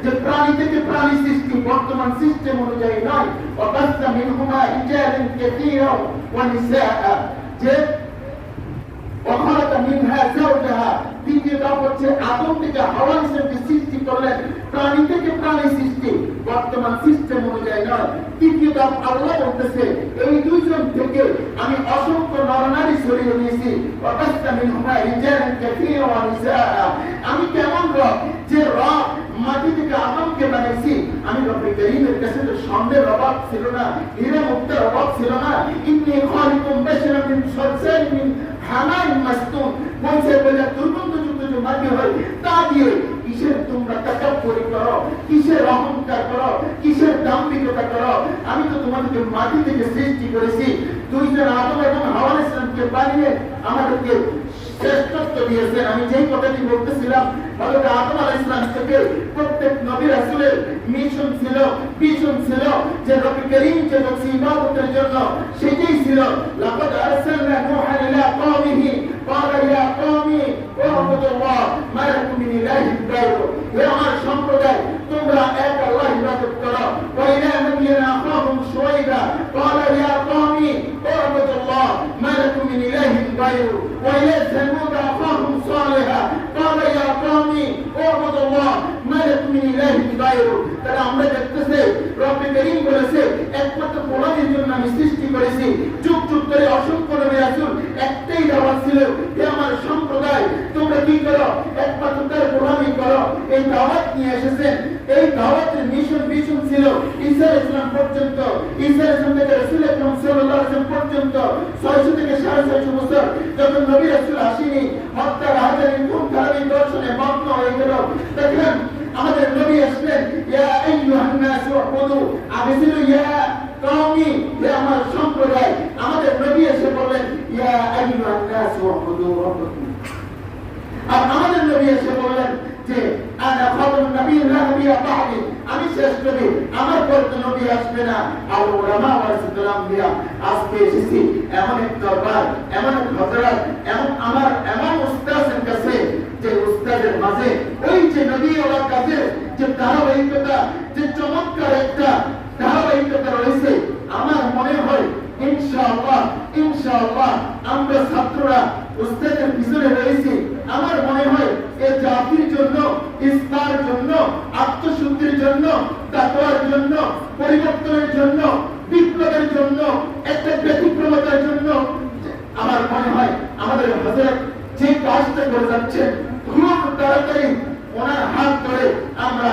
যে প্রাণী থেকে প্রাণী সৃষ্টি বর্তমান সিস্টেম অনুযায়ী নয়। ওয়াবাসা মিনহুমা রিজালান কাসীরা ওয়া নিসাআ, যে ওয়াখালাকা মিনহা যাওজাহা, দ্বিতীয় ধাপ হচ্ছে আদম থেকে হাওয়া ইসলামকে সৃষ্টি করলেন, প্রাণী থেকে প্রাণী সৃষ্টি বর্তমান সিস্টেম অনুযায়ী নয়। তৃতীয় ধাপ আল্লাহ বলতেছে এই দুইজন থেকে আমি অসংখ্য নরনারী সরিয়ে দিয়েছি। ওয়াবাসা মিনহুমা রিজালান কাসীরা ওয়া নিসাআ, আমি কেমন রব, যে রব মাটি থেকে আদমকে বানাইছি, আমি রব্বে কারীমের কাছে তো স্বর্ণের অভাব ছিল না, হীরা মুক্তার অভাব ছিল না। ইন্নী খালিকুম বাশারান মিন সালসালিন মিন হামাইন মাসতুন, বলছে বলে দুর্গন্ধযুক্ত যে মাটি হয় তা দিয়ে কিসের তোমরা তাকাব্বুরি করো, কিসের অহংকার করো, কিসের দাম্ভিকতা করো? আমি তো তোমাদেরকে মাটি থেকে সৃষ্টি করেছি। দুইজন আদম এবং হাওয়া ইসলামকে বানিয়ে আমাদেরকে শ্রেষ্ঠত্ব দিয়েছেন। আমি যেই কথাটি বলতেছিলাম, হযরত আদম আলাইহিস সালাম থেকে প্রত্যেক নবী রাসূলের মিশন ছিল, ভিশন ছিল যে রব্বে কারীম যে বলছে ইবাদতের জন্য, সেটাই ছিল লাকাদ আরসালনা নূহান ইলা কওমিহি ক্বালা ইয়া কওমি উ'বুদুল্লাহ মা লাকুম মিন ইলাহিন গায়রুহু, হে আমার সম্প্রদায় তোমরা এক আল্লাহর ইবাদত করো। ওয়া ইলা মাদিয়ানা আখাহুম শুআয়বা ক্বালা ইয়া কওমি উ'বুদুল্লাহ মা লাকুম মিন ইলাহিন গায়রুহু, ওয়া ইলা সামুদ আখাহুম সালিহা ক্বালা ইয়া কওমি উ'বুদুল্লাহ মা লাকুম মিন ইলাহিন গায়রুহু। তাহলে আমরা দেখতেছি রব্বে কারীম বলেছে একমাত্র গোলামের জন্য আমি সৃষ্টি করেছি। যুগ যুগ ধরে অসংখ্য নবী রাসূল একটাই দাওয়াত ছিল, হে আমার সম্প্রদায় তোমরা কি করো, একমাত্র তার গোলামি করো। এই দাওয়াত নিয়ে এসেছেন। এই দাওয়াতের মিশন ভিশন ছিল ঈসা আলাইহিস সালাম পর্যন্ত, ঈসা আলাইহিস সালাম থেকে রাসূল আকরাম সাল্লাল্লাহু আলাইহি ওয়াসাল্লাম পর্যন্ত 600 থেকে 650 বছর যখন নবী রাসূল আসেনি, হত্যা রাহাজানি খুন খারাপি দর্শনে মগ্ন হয়ে গেল। দেখেন আমাদের নবী আসলেন, ইয়া আইয়ুহান নাস উ'বুদু, আগে ছিল ইয়া কওমি, হে আমার সম্প্রদায়। আমাদের নবী এসে বললেন ইয়া আইয়ুহান নাস উ'বুদু রাব্বাকুম। আর আমাদের নবী এসে বললেন যে আনা খাতামুন নবিয়্যিন লা নবিয়্যা বা'দি, আমি শেষ নবী, আমার পর তো নবী আসবে না। আল উলামা ওয়ারাসাতুল আমবিয়া, আজকে এসেছি এমন এক দরবার, এমন এক হযরত, এমন উস্তাদের কাছে যে উস্তাদের মাঝে ওই যে নবী ওয়ালার কাছে যে ধারাবাহিকতা, যে চমৎকার একটা ধারাবাহিকতা রয়েছে। আমার মনে হয় ইনশাআল্লাহ আমরা ছাত্ররা উস্তাদের পিছনে রয়েছি। আমার মনে হয় এই জাতির জন্য, ইসলামের জন্য, আত্মশুদ্ধির জন্য, তাকওয়ার জন্য, পরিবর্তনের জন্য, বিপ্লবের জন্য, একটা ব্যতিক্রমতার জন্য আমার মনে হয় আমাদের হযরত যে কাজটা করে যাচ্ছে খুব তাড়াতাড়ি ওনার হাত ধরে আমরা